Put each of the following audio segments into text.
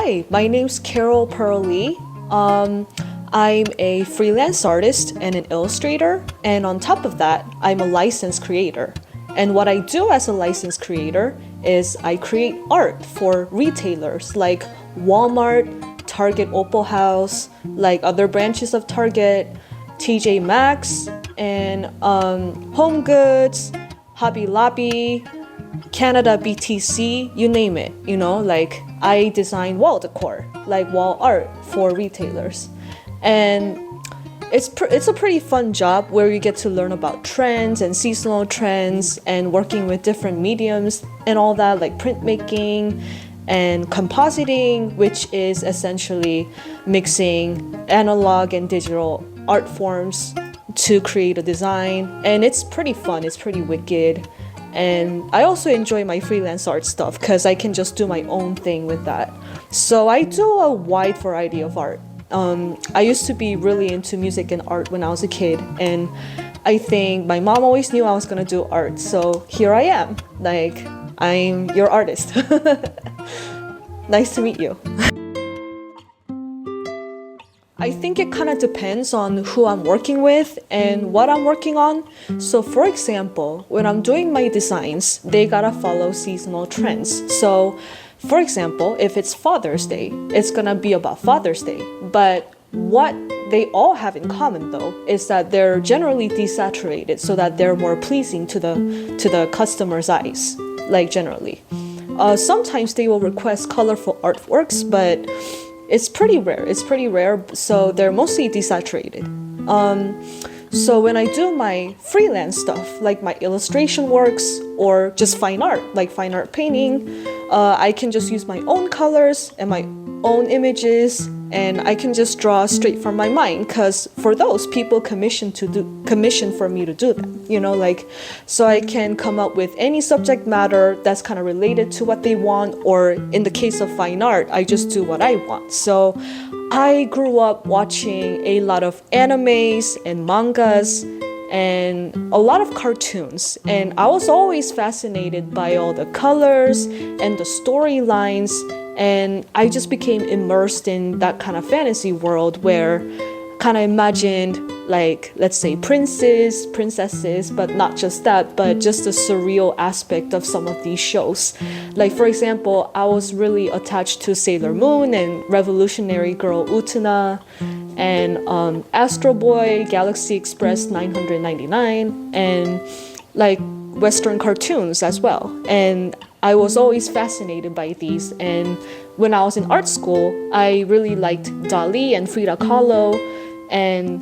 Hi, my name's Carole Pearl Lee. I'm a freelance artist and an illustrator, and on top of that, I'm a licensed creator. And what I do as a licensed creator is I create art for retailers like Walmart, Target Opal House, like other branches of Target, TJ Maxx, and Home Goods, Hobby Lobby, Canada BTC, you name it, you know, like I design wall decor, like wall art for retailers. And it's a pretty fun job where you get to learn about trends and seasonal trends and working with different mediums and all that, like printmaking and compositing, which is essentially mixing analog and digital art forms to create a design. And it's pretty fun, it's pretty wicked. And I also enjoy my freelance art stuff because I can just do my own thing with that. So I do a wide variety of art. I used to be really into music and art when I was a kid, and I think my mom always knew I was gonna do art, so here I am. Like, I'm your artist. Nice to meet you. I think it kind of depends on who I'm working with and what I'm working on. So for example, when I'm doing my designs, they gotta follow seasonal trends. So for example, if it's Father's Day, it's gonna be about Father's Day. But what they all have in common though is that they're generally desaturated so that they're more pleasing to the customer's eyes, like generally. Sometimes they will request colorful artworks, but it's pretty rare, so they're mostly desaturated. So when I do my freelance stuff, like my illustration works or just fine art, like fine art painting, I can just use my own colors and my own images, and I can just draw straight from my mind, because for those, people commission for me to do them, you know, like, so I can come up with any subject matter that's kind of related to what they want, or in the case of fine art, I just do what I want. So I grew up watching a lot of animes and mangas and a lot of cartoons, and I was always fascinated by all the colors and the storylines, and I just became immersed in that kind of fantasy world where kind of imagined, like, let's say princesses, but not just that, but just the surreal aspect of some of these shows. Like, for example, I was really attached to Sailor Moon and Revolutionary Girl Utena and Astro Boy, Galaxy Express 999, and like Western cartoons as well. And I was always fascinated by these. And when I was in art school, I really liked Dali and Frida Kahlo, and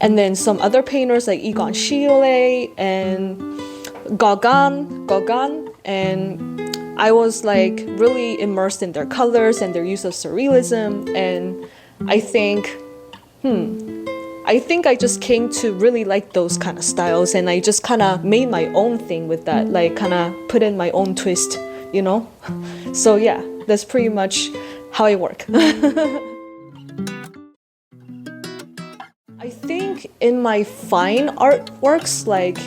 then some other painters like Egon Schiele and Gauguin, and I was like really immersed in their colors and their use of surrealism. And I think I just came to really like those kind of styles, and I just kind of made my own thing with that, like kind of put in my own twist, you know? So yeah, that's pretty much how I work. I think in my fine artworks, like,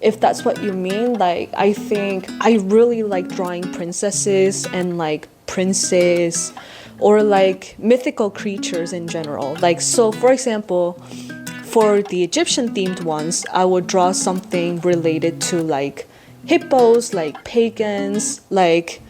if that's what you mean, like, I think I really like drawing princesses and like princes or like mythical creatures in general. Like, so for example, for the Egyptian themed ones, I would draw something related to like hippos, like pagans, like,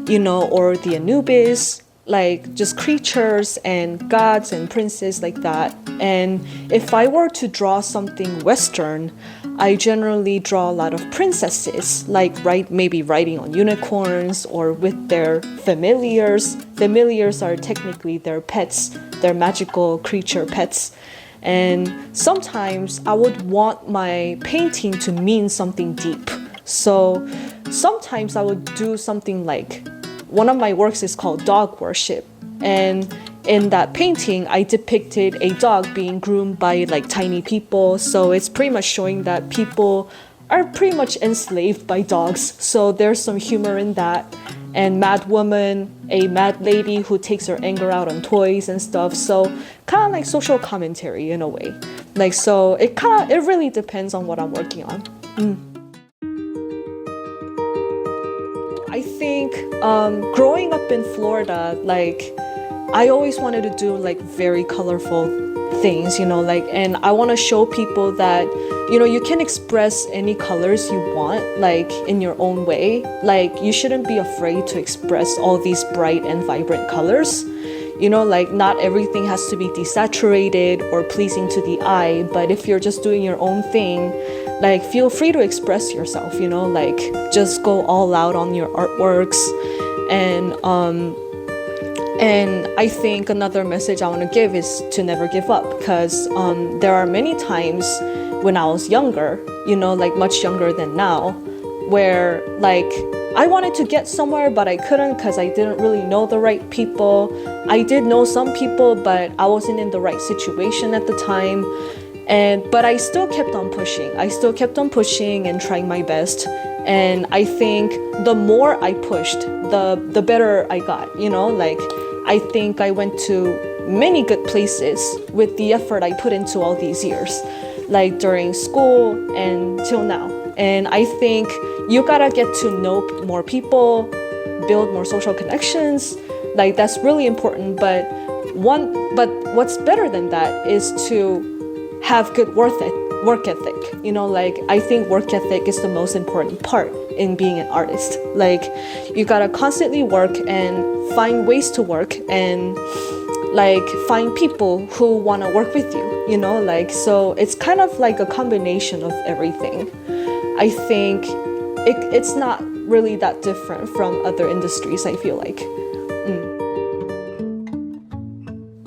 you know, or the Anubis, like just creatures and gods and princes like that. And if I were to draw something Western, I generally draw a lot of princesses, like maybe riding on unicorns or with their familiars. Familiars are technically their pets, their magical creature pets. And sometimes I would want my painting to mean something deep. So sometimes I would do something like, one of my works is called Dog Worship, and in that painting I depicted a dog being groomed by like tiny people. So it's pretty much showing that people are pretty much enslaved by dogs, so there's some humor in that. And mad woman, a mad lady who takes her anger out on toys and stuff, so kind of like social commentary in a way. Like, so it really depends on what I'm working on. I I think growing up in Florida, like I always wanted to do like very colorful things, like, and I want to show people that, you can express any colors you want, like in your own way. Like you shouldn't be afraid to express all these bright and vibrant colors. Like not everything has to be desaturated or pleasing to the eye, but if you're just doing your own thing, like feel free to express yourself, like just go all out on your artworks. And I think another message I want to give is to never give up, because there are many times when I was younger, like much younger than now, where like I wanted to get somewhere, but I couldn't because I didn't really know the right people. I did know some people, but I wasn't in the right situation at the time. But I still kept on pushing. I still kept on pushing and trying my best. And I think the more I pushed, the better I got, like I think I went to many good places with the effort I put into all these years, like during school and till now. And I think you gotta get to know more people, build more social connections. Like that's really important. But what's better than that is to have good work ethic. Like I think work ethic is the most important part in being an artist. Like you gotta constantly work and find ways to work and like find people who wanna work with you, like so it's kind of like a combination of everything. I think it's not really that different from other industries, I feel like.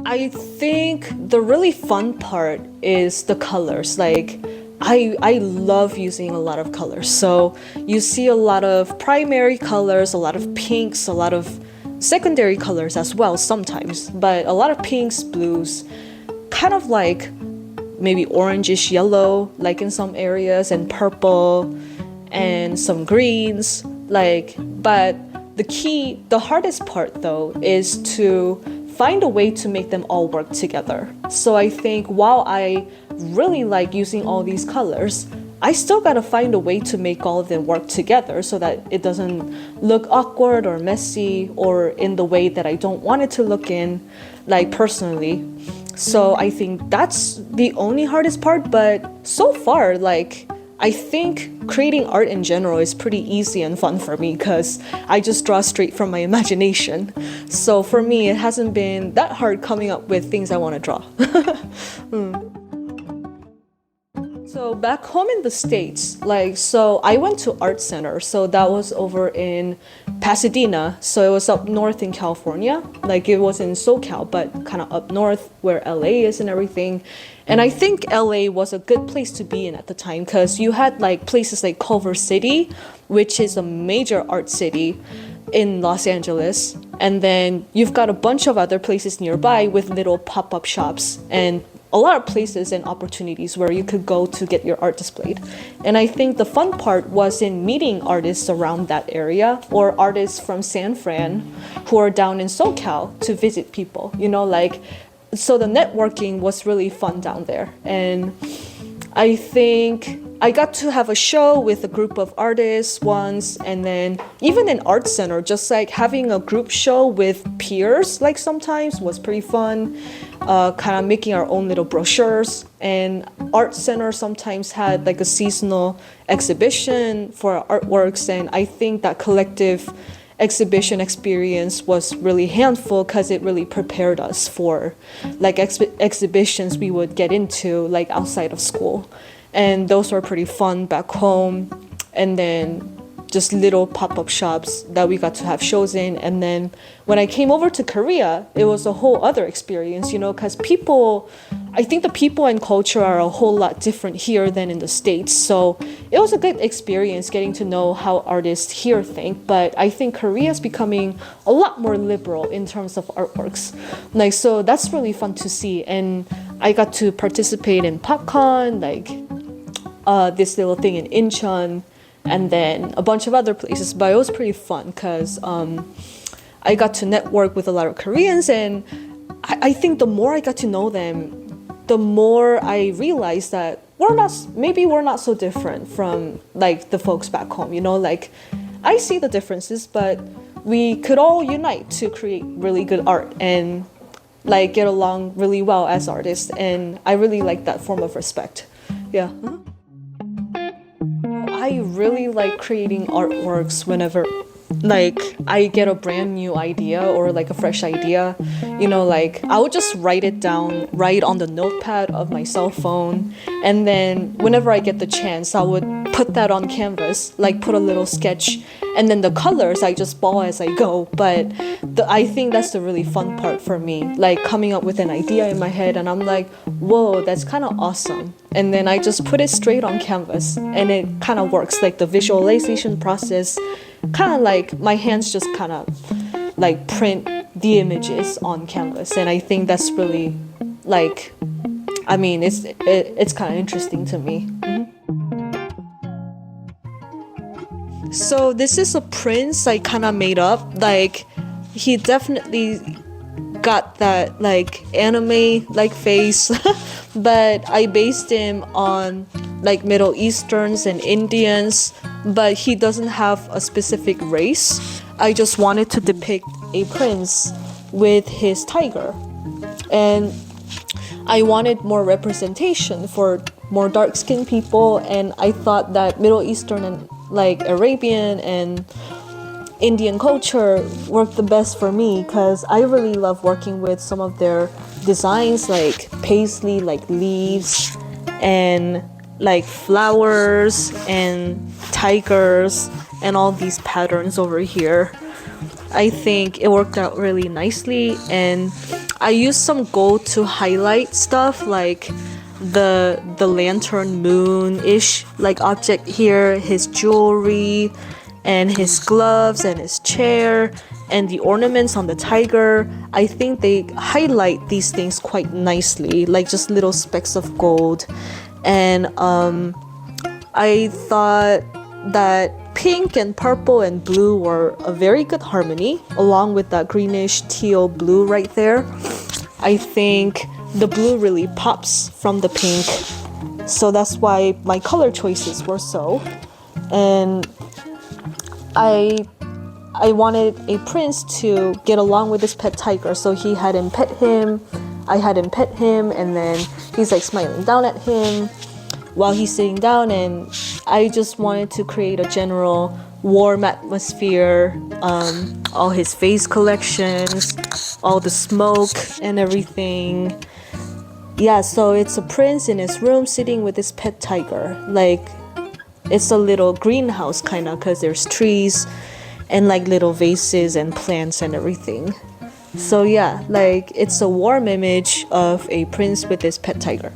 I think the really fun part is the colors. Like I love using a lot of colors. So you see a lot of primary colors, a lot of pinks, a lot of secondary colors as well sometimes, but a lot of pinks, blues, kind of like maybe orangish yellow, like in some areas, and purple and some greens, like, but the hardest part though is to find a way to make them all work together. So I think while I really like using all these colors, I still gotta find a way to make all of them work together so that it doesn't look awkward or messy or in the way that I don't want it to look in, like personally. So I think that's the only hardest part, but so far, like, I think creating art in general is pretty easy and fun for me because I just draw straight from my imagination. So for me, it hasn't been that hard coming up with things I want to draw. So back home in the States, so I went to Art Center. So that was over in Pasadena. So it was up north in California. Like it was in SoCal, but kind of up north where LA is and everything. And I think LA was a good place to be in at the time because you had like places like Culver City, which is a major art city in Los Angeles. And then you've got a bunch of other places nearby with little pop-up shops and a lot of places and opportunities where you could go to get your art displayed. And I think the fun part was in meeting artists around that area or artists from San Fran who are down in SoCal to visit people, so the networking was really fun down there. And I think I got to have a show with a group of artists once, and then even in Art Center, just like having a group show with peers, like sometimes was pretty fun. Kind of making our own little brochures. And Art Center sometimes had like a seasonal exhibition for our artworks, and I think that collective exhibition experience was really handful because it really prepared us for like exhibitions we would get into like outside of school. And those were pretty fun back home. And then just little pop-up shops that we got to have shows in. And then when I came over to Korea, it was a whole other experience, because I think the people and culture are a whole lot different here than in the States. So it was a good experience getting to know how artists here think. But I think Korea is becoming a lot more liberal in terms of artworks. So that's really fun to see. And I got to participate in PopCon, this little thing in Incheon, and then a bunch of other places. But it was pretty fun because I got to network with a lot of Koreans, and I think the more I got to know them, the more I realized that we're not so different from like the folks back home, I see the differences, but we could all unite to create really good art and like get along really well as artists, and I really like that form of respect. Yeah. I really like creating artworks whenever like I get a brand new idea or like a fresh idea, you know, like I would just write it down right on the notepad of my cell phone, and then whenever I get the chance I would put that on canvas, like put a little sketch, and then the colors I just ball as I go. But I think that's the really fun part for me, like coming up with an idea in my head and I'm like, whoa, that's kind of awesome, and then I just put it straight on canvas and it kind of works. Like the visualization process, kind of like my hands just kind of like print the images on canvas, and I think that's really like, I mean, it's kind of interesting to me. So this is a prince I kind of made up. Like he definitely got that like anime like face but I based him on like Middle Easterns and Indians, but he doesn't have a specific race. I just wanted to depict a prince with his tiger, and I wanted more representation for more dark-skinned people, and I thought that Middle Eastern and like Arabian and Indian culture worked the best for me because I really love working with some of their designs, like paisley, like leaves and like flowers and tigers and all these patterns over here. I think it worked out really nicely, and I used some gold to highlight stuff like the lantern moon-ish like object here, his jewelry and his gloves and his chair and the ornaments on the tiger. I think they highlight these things quite nicely, like just little specks of gold. And I thought that pink and purple and blue were a very good harmony, along with that greenish teal blue right there. I think the blue really pops from the pink, so that's why my color choices were so. And I wanted a prince to get along with his pet tiger, so he had him pet him, I had him pet him, and then he's like smiling down at him while he's sitting down, and I just wanted to create a general warm atmosphere, all his vase collections, all the smoke and everything. Yeah, so it's a prince in his room sitting with his pet tiger. Like, it's a little greenhouse kind of, because there's trees and like little vases and plants and everything. So yeah, like it's a warm image of a prince with his pet tiger.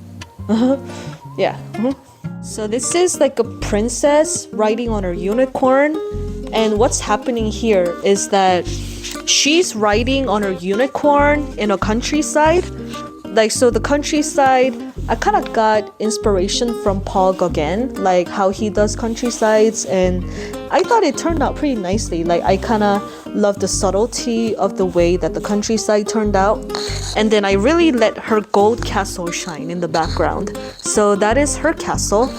Yeah. So this is like a princess riding on her unicorn, and what's happening here is that she's riding on her unicorn in a countryside. Like, so the countryside, I kind of got inspiration from Paul Gauguin, like how he does countrysides, and I thought it turned out pretty nicely. Like, I kind of love the subtlety of the way that the countryside turned out, and then I really let her gold castle shine in the background. So that is her castle,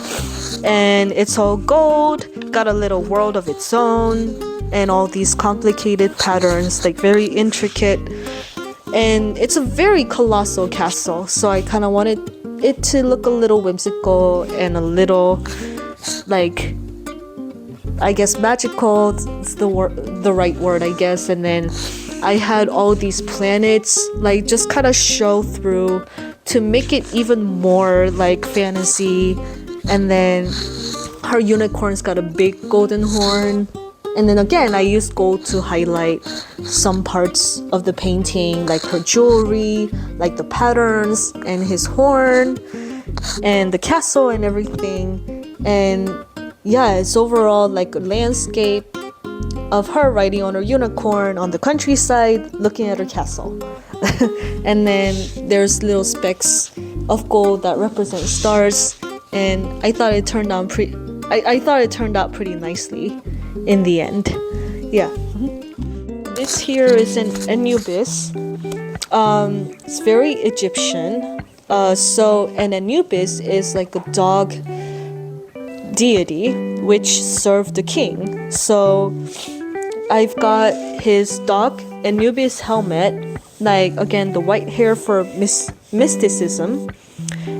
and it's all gold, got a little world of its own, and all these complicated patterns, like very intricate. And it's a very colossal castle, so I kind of wanted it to look a little whimsical and a little, like, I guess magical. It's the right word, I guess. And then I had all these planets, like, just kind of show through to make it even more like fantasy. And then her unicorn's got a big golden horn. And then again, I used gold to highlight some parts of the painting, like her jewelry, like the patterns, and his horn, and the castle and everything. And yeah, it's overall like a landscape of her riding on her unicorn on the countryside, looking at her castle. And then there's little specks of gold that represent stars. And I thought it turned out pretty nicely in the end. Yeah. This here is an Anubis. It's very Egyptian. So an Anubis is like a dog deity which serve the king. So I've got his dog Anubis helmet, like again the white hair for mysticism,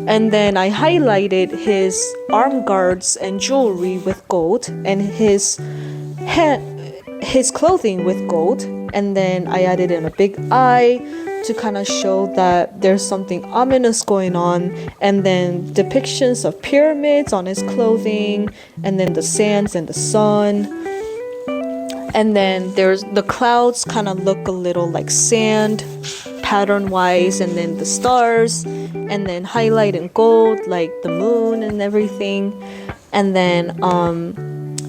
and then I highlighted his arm guards and jewelry with gold, and his clothing with gold, and then I added in a big eye to kind of show that there's something ominous going on, and then depictions of pyramids on his clothing, and then the sands and the sun. And then there's the clouds kind of look a little like sand pattern wise, and then the stars, and then highlight in gold like the moon and everything. And then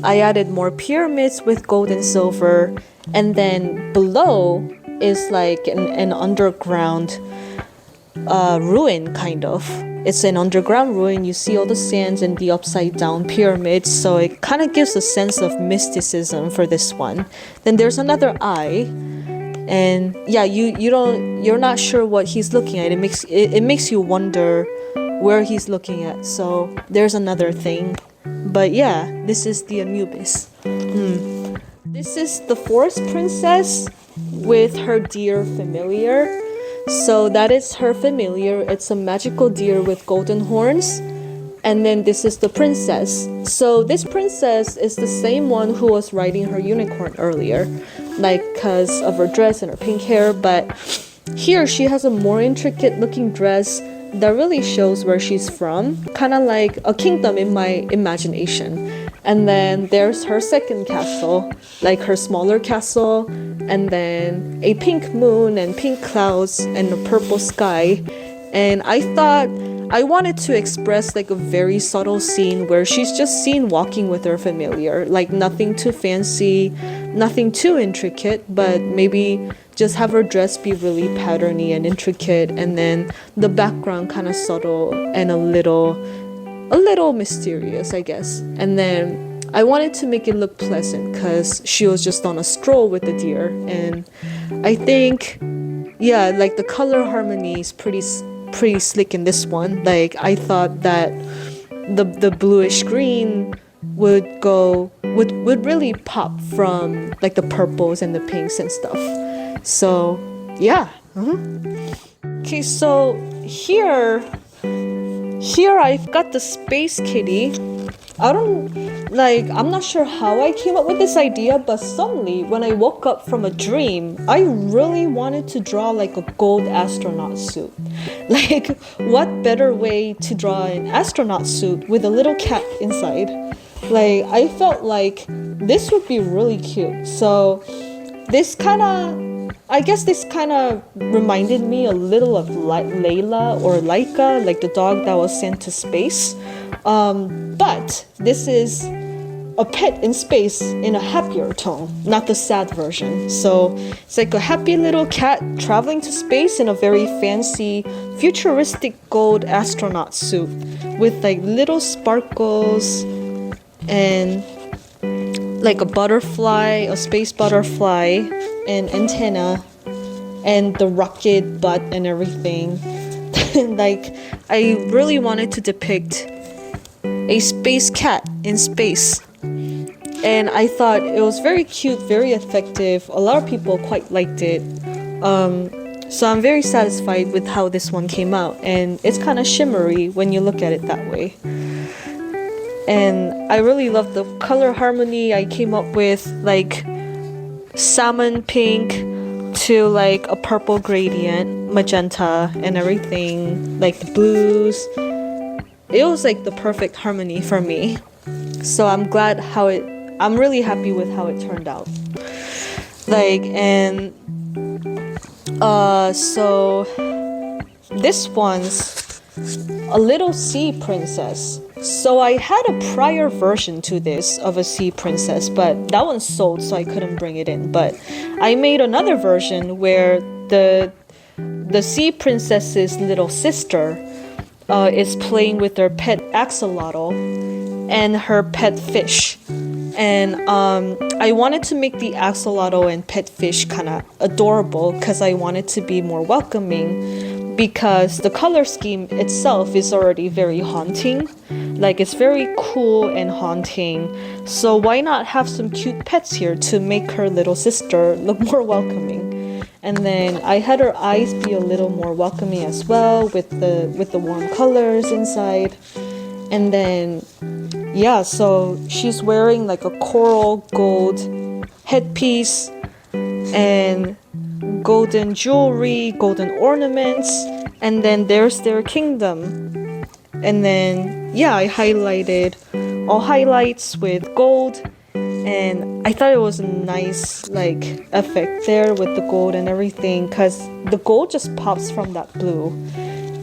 I added more pyramids with gold and silver, and then below is like an underground ruin kind of. It's an underground ruin. You see all the sands and the upside down pyramids, so it kind of gives a sense of mysticism for this one. Then there's another eye, and yeah, you're not sure what he's looking at. It makes you wonder where he's looking at. So there's another thing. But yeah, this is the Anubis. This is the forest princess with her deer familiar. So that is her familiar. It's a magical deer with golden horns. And then this is the princess. So this princess is the same one who was riding her unicorn earlier, like because of her dress and her pink hair. But here she has a more intricate looking dress that really shows where she's from, kind of like a kingdom in my imagination. And then there's her second castle, like her smaller castle, and then a pink moon and pink clouds and a purple sky. And I thought I wanted to express like a very subtle scene where she's just seen walking with her familiar, like nothing too fancy, nothing too intricate, but maybe just have her dress be really patterny and intricate, and then the background kind of subtle and a little mysterious, I guess. And then I wanted to make it look pleasant because she was just on a stroll with the deer. And I think, yeah, like the color harmony is pretty slick in this one. Like I thought that the bluish green would really pop from like the purples and the pinks and stuff. So yeah. Okay, so here I've got the space kitty. I'm not sure how I came up with this idea, but suddenly when I woke up from a dream, I really wanted to draw like a gold astronaut suit. Like, what better way to draw an astronaut suit with a little cat inside? Like, I felt like this would be really cute. So this kind of reminded me a little of Layla or Laika, like the dog that was sent to space. But this is a pet in space in a happier tone, not the sad version. So it's like a happy little cat traveling to space in a very fancy, futuristic gold astronaut suit with like little sparkles and like a butterfly, a space butterfly, and antenna, and the rocket butt and everything. Like, I really wanted to depict a space cat in space. And I thought it was very cute, very effective. A lot of people quite liked it. So I'm very satisfied with how this one came out. And it's kind of shimmery when you look at it that way. And I really love the color harmony. I came up with like salmon pink to like a purple gradient, magenta and everything, like the blues. It was like the perfect harmony for me. So I'm really happy with how it turned out. Like, and so this one's a little sea princess. So I had a prior version to this of a sea princess, but that one sold, so I couldn't bring it in. But I made another version where the sea princess's little sister is playing with her pet axolotl and her pet fish. And I wanted to make the axolotl and pet fish kind of adorable because I wanted to be more welcoming. because the color scheme itself is already very haunting. Like it's very cool and haunting. So why not have some cute pets here to make her little sister look more welcoming? And then I had her eyes be a little more welcoming as well with the warm colors inside. And then yeah, so she's wearing like a coral gold headpiece and golden jewelry, golden ornaments, and then there's their kingdom. And then yeah, I highlighted all highlights with gold, and I thought it was a nice like effect there with the gold and everything, because the gold just pops from that blue,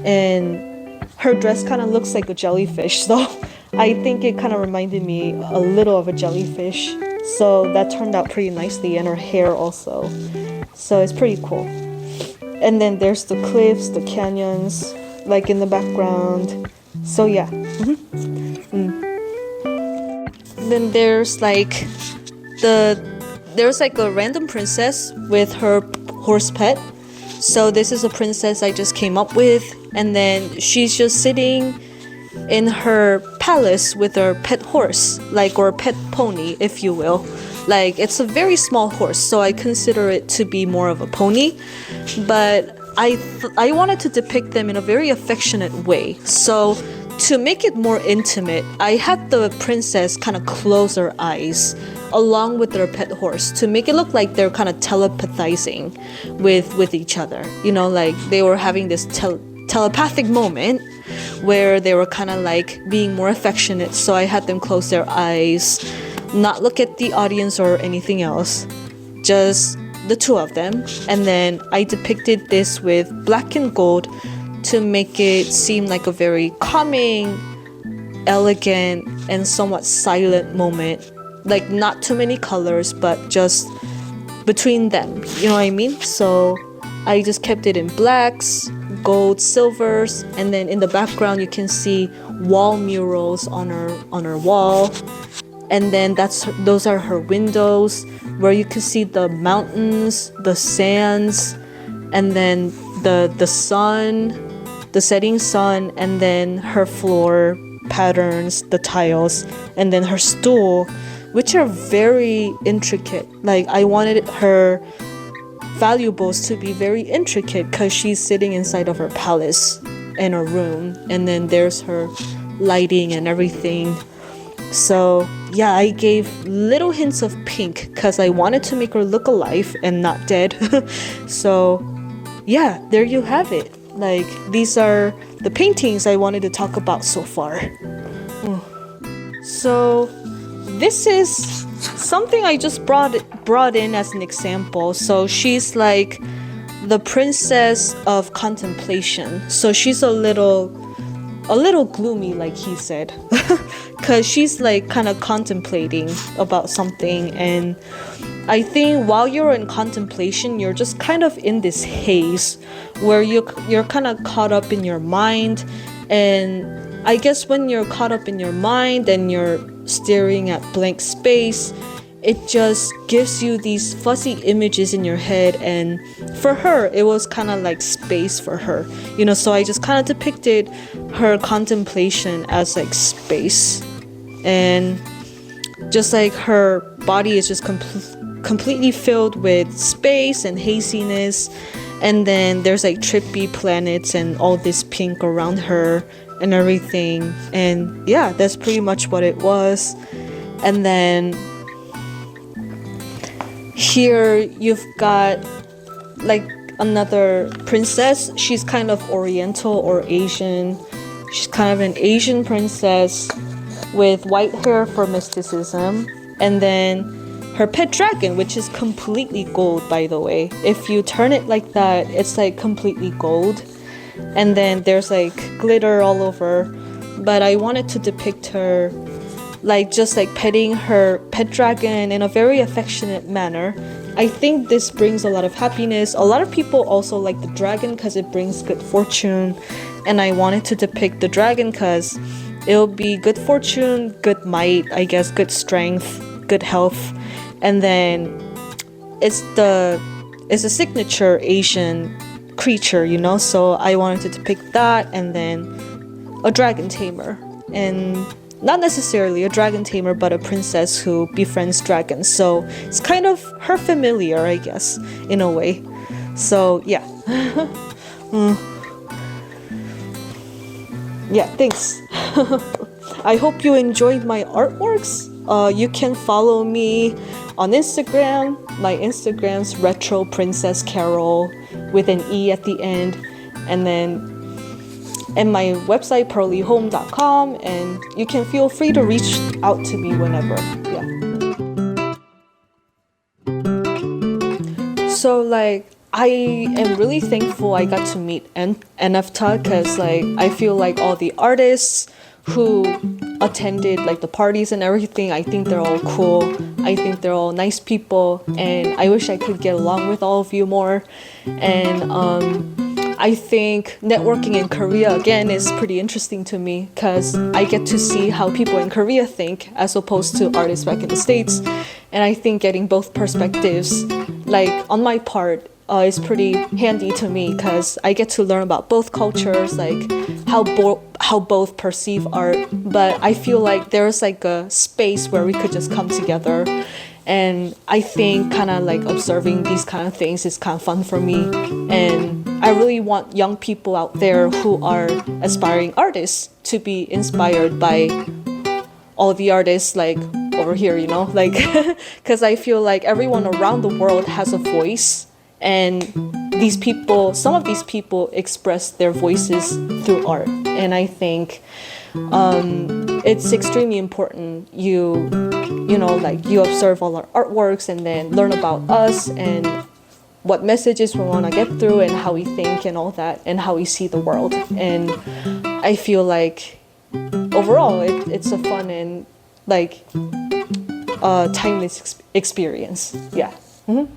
and her dress kind of looks like a jellyfish, so I think it kind of reminded me a little of a jellyfish. So that turned out pretty nicely, and her hair also. So it's pretty cool. And then there's the cliffs, the canyons, like in the background. So yeah. Then there's like a random princess with her horse pet. So this is a princess I just came up with, and then she's just sitting in her palace with her pet horse, like, or pet pony, if you will. Like, it's a very small horse, so I consider it to be more of a pony. But I wanted to depict them in a very affectionate way. So to make it more intimate, I had the princess kind of close her eyes along with their pet horse to make it look like they're kind of telepathizing with each other. You know, like they were having this telepathic moment where they were kind of like being more affectionate. So I had them close their eyes, not look at the audience or anything else, just the two of them. And then I depicted this with black and gold to make it seem like a very calming, elegant, and somewhat silent moment. Like not too many colors, but just between them, you know what I mean? So I just kept it in blacks, gold, silvers, and then in the background you can see wall murals on her wall. And then those are her windows, where you can see the mountains, the sands, and then the sun, the setting sun, and then her floor patterns, the tiles, and then her stool, which are very intricate. Like I wanted her valuables to be very intricate because she's sitting inside of her palace in her room, and then there's her lighting and everything. So yeah, I gave little hints of pink because I wanted to make her look alive and not dead. So yeah, there you have it. Like these are the paintings I wanted to talk about so far. So this is something I just brought in as an example. So she's like the princess of contemplation. So she's a little gloomy, like he said, because she's like kind of contemplating about something. And I think while you're in contemplation, you're just kind of in this haze where you're kind of caught up in your mind. And I guess when you're caught up in your mind and you're staring at blank space, it just gives you these fuzzy images in your head. And for her, it was kind of like space for her, you know. So I just kind of depicted her contemplation as like space, and just like her body is just completely filled with space and haziness. And then there's like trippy planets and all this pink around her and everything. And yeah, that's pretty much what it was. And then here you've got like another princess. She's kind of Oriental or Asian. She's kind of an Asian princess with white hair for mysticism. And then her pet dragon, which is completely gold, by the way. If you turn it like that, it's like completely gold. And then there's like glitter all over. But I wanted to depict her like just like petting her pet dragon in a very affectionate manner. I think this brings a lot of happiness. A lot of people also like the dragon because it brings good fortune. And I wanted to depict the dragon because it'll be good fortune, good might, I guess, good strength, good health. And then it's a signature Asian creature, you know, so I wanted to depict that, and then a dragon tamer, and not necessarily a dragon tamer, but a princess who befriends dragons. So it's kind of her familiar, I guess, in a way. So yeah. Yeah, thanks. I hope you enjoyed my artworks. You can follow me on Instagram. My Instagram's retro princess Carole with an E at the end, and my website pearlyhome.com, and you can feel free to reach out to me whenever. Yeah. So like, I am really thankful I got to meet NFTA, because like I feel like all the artists who attended like the parties and everything, I think they're all cool. I think they're all nice people, and I wish I could get along with all of you more. And I think networking in Korea again is pretty interesting to me, because I get to see how people in Korea think as opposed to artists back in the States. And I think getting both perspectives, like on my part, is pretty handy to me, because I get to learn about both cultures, like how both perceive art. But I feel like there's like a space where we could just come together, and I think kind of like observing these kind of things is kind of fun for me. And I really want young people out there who are aspiring artists to be inspired by all the artists like over here, you know, like because I feel like everyone around the world has a voice. And these people, some of these people express their voices through art. And I think it's extremely important you know, like you observe all our artworks and then learn about us and what messages we want to get through and how we think and all that and how we see the world. And I feel like overall it's a fun and like timeless experience. Yeah. Mm-hmm.